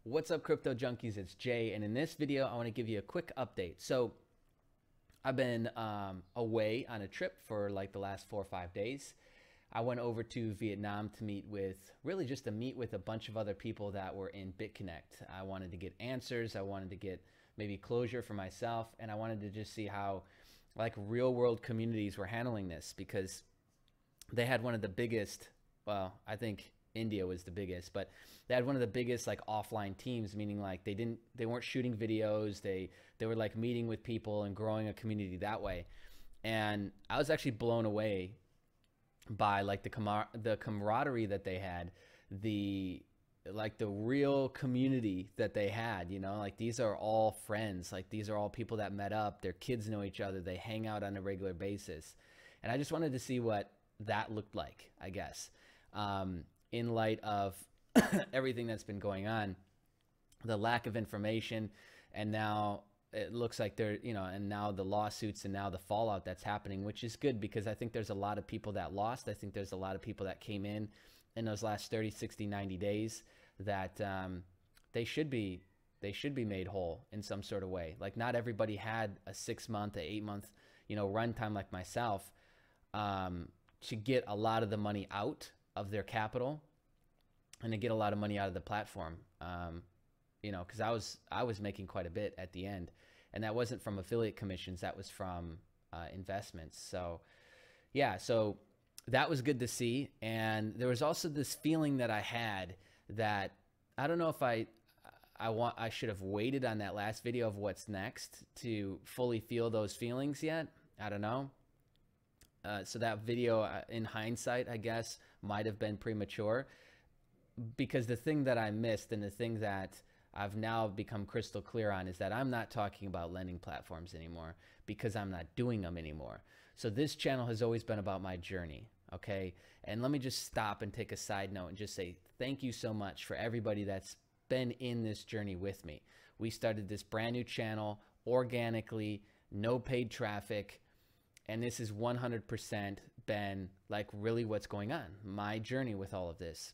What's up, crypto junkies? It's Jay, and in this video I want to give you a quick update. So I've been away on a trip for like the last 4 or 5 days. I went over to Vietnam to meet with, really just to meet with a bunch of other people that were in BitConnect. I wanted to get answers, I wanted to get maybe closure for myself, and I wanted to just see how like real world communities were handling this, because they had one of the biggest, well, I think India was the biggest, but they had one of the biggest like offline teams, meaning like they weren't shooting videos, they were like meeting with people and growing a community that way. And I was actually blown away by like the camaraderie that they had, the real community that they had, you know, like these are all friends, like these are all people that met up, their kids know each other, they hang out on a regular basis. And I just wanted to see what that looked like, I guess, in light of everything that's been going on, the lack of information, and now it looks like they're, you know, and now the lawsuits and now the fallout that's happening, which is good because I think there's a lot of people that lost. I think there's a lot of people that came in those last 30, 60, 90 days that they should be made whole in some sort of way. Like not everybody had a 6-month, a 8-month, you know, runtime like myself to get a lot of the money out of their capital and to get a lot of money out of the platform. You know, because I was making quite a bit at the end, and that wasn't from affiliate commissions, that was from investments. So yeah, so that was good to see. And there was also this feeling that I had that I don't know if I should have waited on that last video of what's next to fully feel those feelings yet. I don't know. So that video, in hindsight, I guess, might have been premature, because the thing that I missed and the thing that I've now become crystal clear on is that I'm not talking about lending platforms anymore, because I'm not doing them anymore. So this channel has always been about my journey, okay? And let me just stop and take a side note and just say thank you so much for everybody that's been in this journey with me. We started this brand new channel organically, no paid traffic, and this is 100% been like really what's going on, my journey with all of this.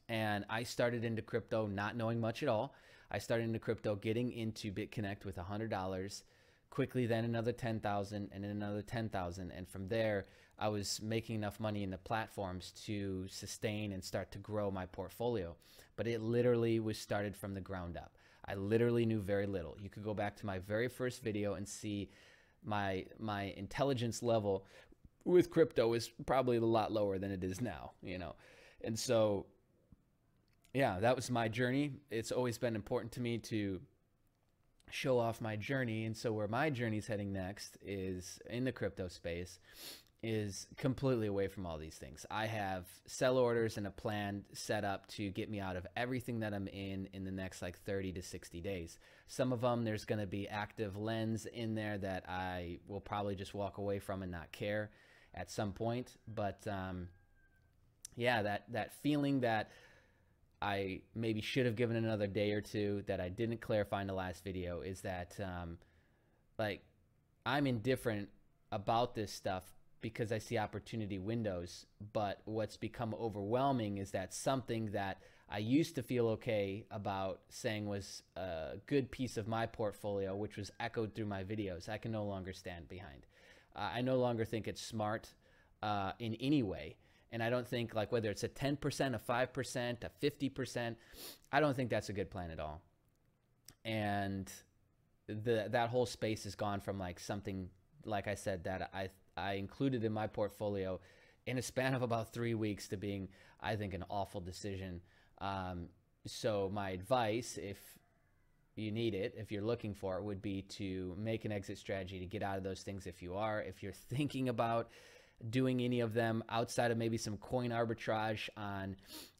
And I started into crypto not knowing much at all. I started into crypto getting into BitConnect with $100, quickly then another 10,000 and then another 10,000. And from there, I was making enough money in the platforms to sustain and start to grow my portfolio. But it literally was started from the ground up. I literally knew very little. You could go back to my very first video and see my intelligence level with crypto is probably a lot lower than it is now, you know. And so yeah, that was my journey. It's always been important to me to show off my journey. And so where my journey is heading next is in the crypto space, is completely away from all these things. I have sell orders and a plan set up to get me out of everything that I'm in the next like 30 to 60 days. Some of them, there's going to be active lens in there that I will probably just walk away from and not care at some point. But yeah, that feeling that I maybe should have given another day or two, that I didn't clarify in the last video, is that like I'm indifferent about this stuff because I see opportunity windows. But what's become overwhelming is that something that I used to feel okay about saying was a good piece of my portfolio, which was echoed through my videos, I can no longer stand behind. I no longer think it's smart in any way. And I don't think, like, whether it's a 10%, a 5%, a 50%, I don't think that's a good plan at all. And that whole space has gone from like something, like I said, that I included in my portfolio in a span of about 3 weeks to being, I think, an awful decision. So my advice, if you need it, if you're looking for it, would be to make an exit strategy to get out of those things. If you're thinking about doing any of them outside of maybe some coin arbitrage on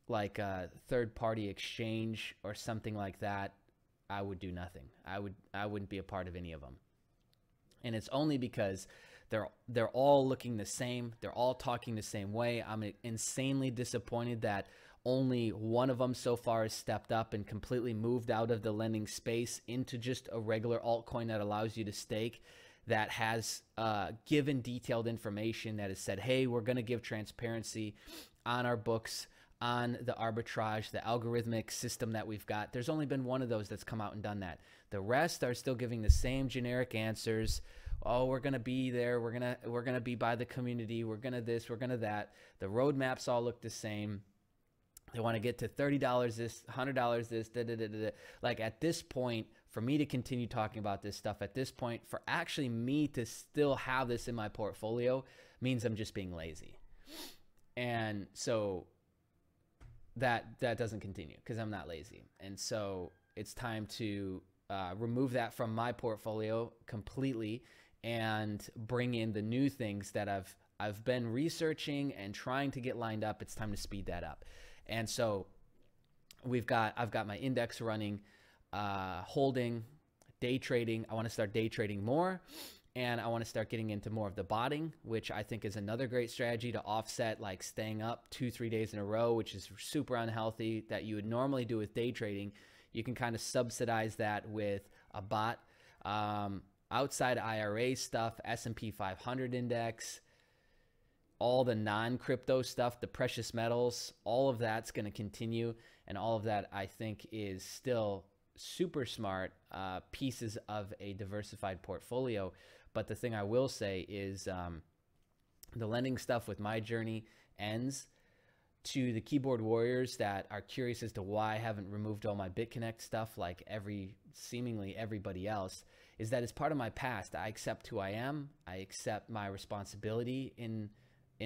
like a third-party exchange or something like that, I would do nothing. I wouldn't be a part of any of them. And it's only because they're all looking the same. They're all talking the same way. I'm insanely disappointed that only one of them so far has stepped up and completely moved out of the lending space into just a regular altcoin that allows you to stake, that has given detailed information, that has said, hey, we're going to give transparency on our books on the arbitrage, the algorithmic system that we've got. There's only been one of those that's come out and done that. The rest are still giving the same generic answers. Oh, we're going to be there. We're going to be by the community. We're going to this, we're going to that. The roadmaps all look the same. They want to get to $30 this, $100 this, da, da, da, da, da. Like at this point, for me to continue talking about this stuff, at this point, for actually me to still have this in my portfolio means I'm just being lazy. And so that doesn't continue because I'm not lazy. And so it's time to remove that from my portfolio completely and bring in the new things that I've been researching and trying to get lined up. It's time to speed that up. And so I've got my index running, holding, day trading. I want to start day trading more, and I want to start getting into more of the botting, which I think is another great strategy to offset like staying up 2-3 days in a row, which is super unhealthy that you would normally do with day trading. You can kind of subsidize that with a bot. Outside IRA stuff, S&P 500 index, all the non-crypto stuff, the precious metals, all of that's going to continue. And all of that, I think, is still super smart pieces of a diversified portfolio. But the thing I will say is the lending stuff with my journey ends. To the keyboard warriors that are curious as to why I haven't removed all my BitConnect stuff like seemingly everybody else, is that it's part of my past. I accept who I am. I accept my responsibility in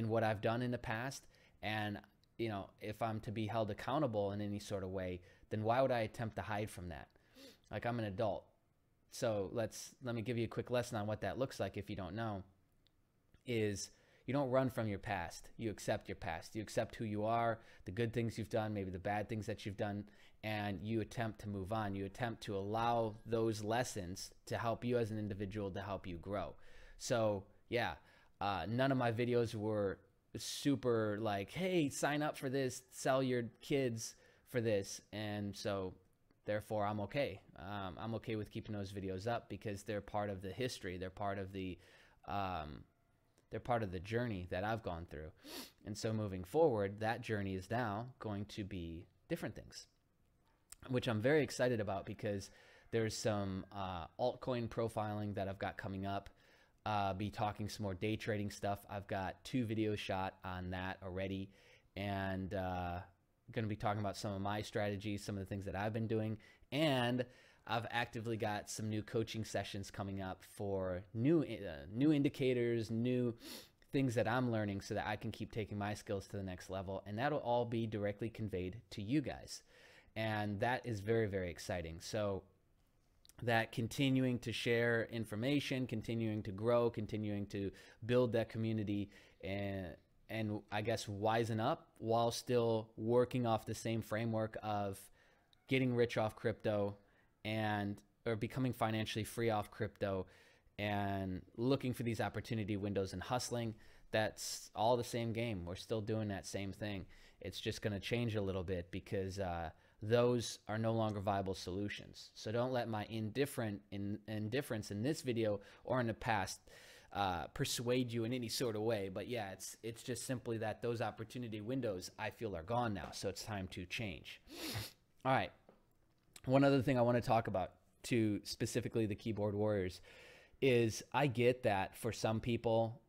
what I've done in the past. And, you know, if I'm to be held accountable in any sort of way, then why would I attempt to hide from that? Like, I'm an adult. So let me give you a quick lesson on what that looks like if you don't know. Is you don't run from your past. You accept your past. You accept who you are, the good things you've done, maybe the bad things that you've done, and you attempt to move on. You attempt to allow those lessons to help you as an individual, to help you grow. So yeah, none of my videos were super like, hey, sign up for this, sell your kids for this. And so therefore I'm okay. I'm okay with keeping those videos up because they're part of the history. They're part of the journey that I've gone through. And so moving forward, that journey is now going to be different things, which I'm very excited about because there's some altcoin profiling that I've got coming up. Be talking some more day trading stuff. I've got 2 videos shot on that already, and going to be talking about some of my strategies, some of the things that I've been doing, and I've actively got some new coaching sessions coming up for new indicators, new things that I'm learning so that I can keep taking my skills to the next level. And that'll all be directly conveyed to you guys. And that is very, very exciting. So that continuing to share information, continuing to grow, continuing to build that community and I guess wisen up while still working off the same framework of getting rich off crypto, or becoming financially free off crypto and looking for these opportunity windows and hustling. That's all the same game. We're still doing that same thing. It's just going to change a little bit because those are no longer viable solutions. So don't let my indifference in this video or in the past persuade you in any sort of way. But yeah, it's just simply that those opportunity windows I feel are gone now. So it's time to change. All right. One other thing I want to talk about to specifically the keyboard warriors is I get that for some people,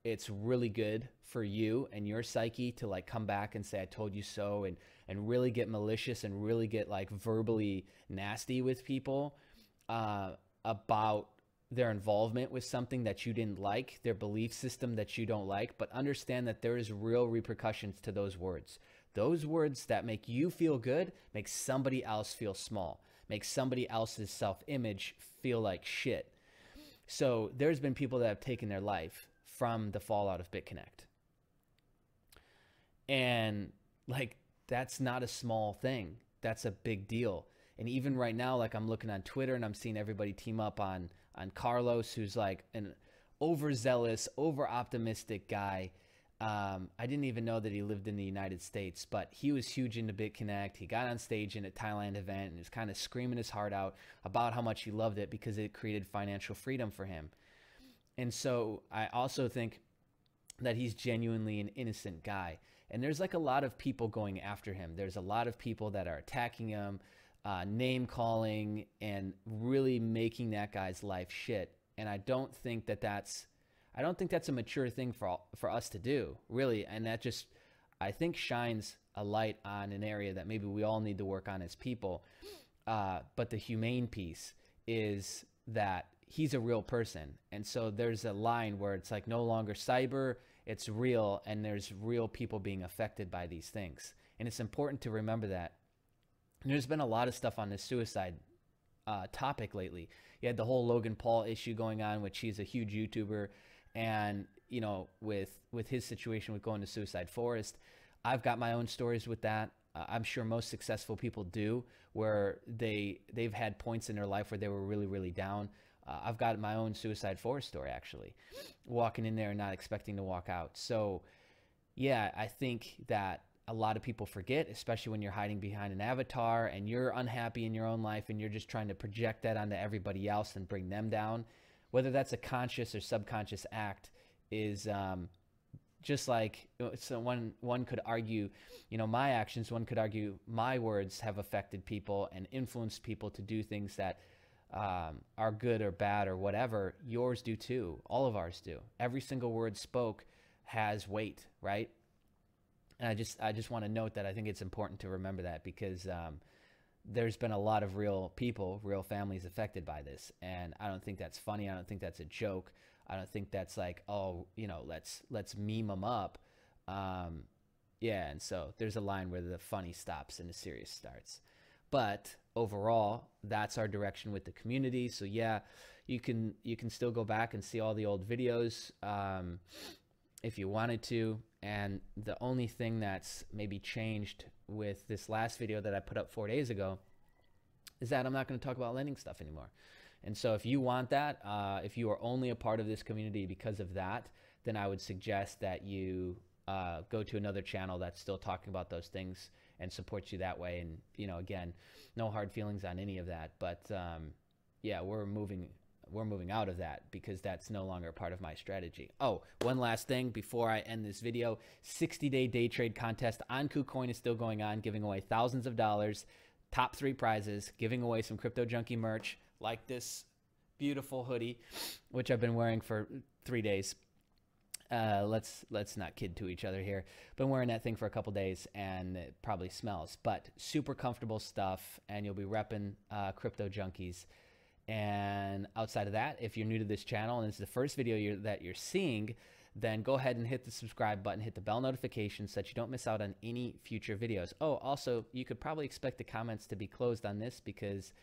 it's really good for you and your psyche to like come back and say, I told you so, and really get malicious and really get like verbally nasty with people about their involvement with something that you didn't like, their belief system that you don't like, but understand that there is real repercussions to those words. Those words that make you feel good make somebody else feel small, make somebody else's self-image feel like shit. So there's been people that have taken their life from the fallout of BitConnect. And like, that's not a small thing. That's a big deal. And even right now, like I'm looking on Twitter and I'm seeing everybody team up on Carlos, who's like an overzealous, over-optimistic guy. I didn't even know that he lived in the United States, but he was huge into BitConnect. He got on stage in a Thailand event and was kind of screaming his heart out about how much he loved it because it created financial freedom for him. And so I also think that he's genuinely an innocent guy. And there's like a lot of people going after him. There's a lot of people that are attacking him, name calling, and really making that guy's life shit. And I don't think that's a mature thing for us to do, really. And that just, I think, shines a light on an area that maybe we all need to work on as people. But the humane piece is that he's a real person. And so there's a line where it's like no longer cyber, it's real, and there's real people being affected by these things. And it's important to remember that. And there's been a lot of stuff on this suicide topic lately. You had the whole Logan Paul issue going on, which he's a huge YouTuber. And, you know, with his situation with going to Suicide Forest, I've got my own stories with that. I'm sure most successful people do, where they've had points in their life where they were really, really down. I've got my own Suicide Forest story, actually, walking in there and not expecting to walk out. So, yeah, I think that a lot of people forget, especially when you're hiding behind an avatar and you're unhappy in your own life and you're just trying to project that onto everybody else and bring them down. Whether that's a conscious or subconscious act is just like, so one could argue, you know, my actions, one could argue my words have affected people and influenced people to do things that are good or bad or whatever. Yours do too. All of ours do. Every single word spoke has weight, right? And I just want to note that I think it's important to remember that, because there's been a lot of real people, real families affected by this. And I don't think that's funny. I don't think that's a joke. I don't think that's like, oh, you know, let's meme them up. Yeah, and so there's a line where the funny stops and the serious starts. But overall, that's our direction with the community. So yeah, you can still go back and see all the old videos if you wanted to. And the only thing that's maybe changed with this last video that I put up 4 days ago is that I'm not going to talk about lending stuff anymore. And so if you want that, if you are only a part of this community because of that, then I would suggest that you go to another channel that's still talking about those things and supports you that way. And, you know, again, no hard feelings on any of that. But yeah, we're moving out of that because that's no longer part of my strategy. Oh, one last thing before I end this video: 60-day day trade contest on KuCoin is still going on, giving away thousands of dollars, top 3 prizes, giving away some Crypto Junkie merch like this beautiful hoodie, which I've been wearing for 3 days. Let's not kid to each other here. Been wearing that thing for a couple days and it probably smells, but super comfortable stuff, and you'll be repping Crypto Junkies. And outside of that, if you're new to this channel and it's the first video that you're seeing, then go ahead and hit the subscribe button, hit the bell notification so that you don't miss out on any future videos. Oh, also, you could probably expect the comments to be closed on this because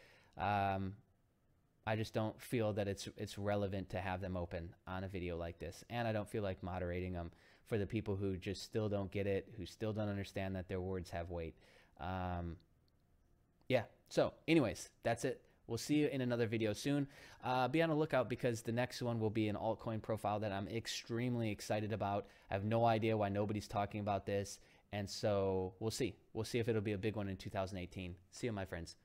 I just don't feel that it's relevant to have them open on a video like this. And I don't feel like moderating them for the people who just still don't get it, who still don't understand that their words have weight. Yeah, so anyways, that's it. We'll see you in another video soon. Be on the lookout because the next one will be an altcoin profile that I'm extremely excited about. I have no idea why nobody's talking about this. And so we'll see. We'll see if it'll be a big one in 2018. See you, my friends.